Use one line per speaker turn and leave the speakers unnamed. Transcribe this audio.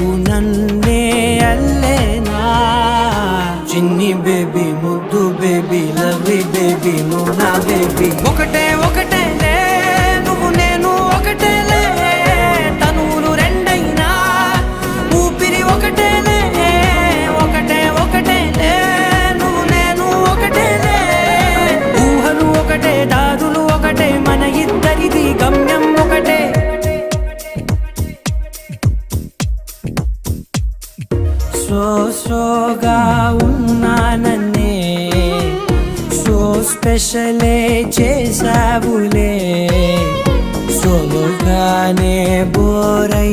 చూపు నన్నే అల్లేనా. చిన్ని బేబీ ముద్దు బేబీ లవ్లీ బేబీ నువ్వు నా బేబీ. ఒకటే ఒకటేలే నువ్వు నేను ఒకటేలే, తనువులు రెండైనా ఊపిరి ఒకటేలే. ఒకటే ఒకటేలే నువ్వు నేను ఒకటేలే, ఊహలు ఒకటే దారులు ఒకటే, మన ఇద్దరిది గమ్యం ఒకటే. సోగా ఉన్నానన్నే సో స్పెషలే చేసావులే. సోలోగానే బోరై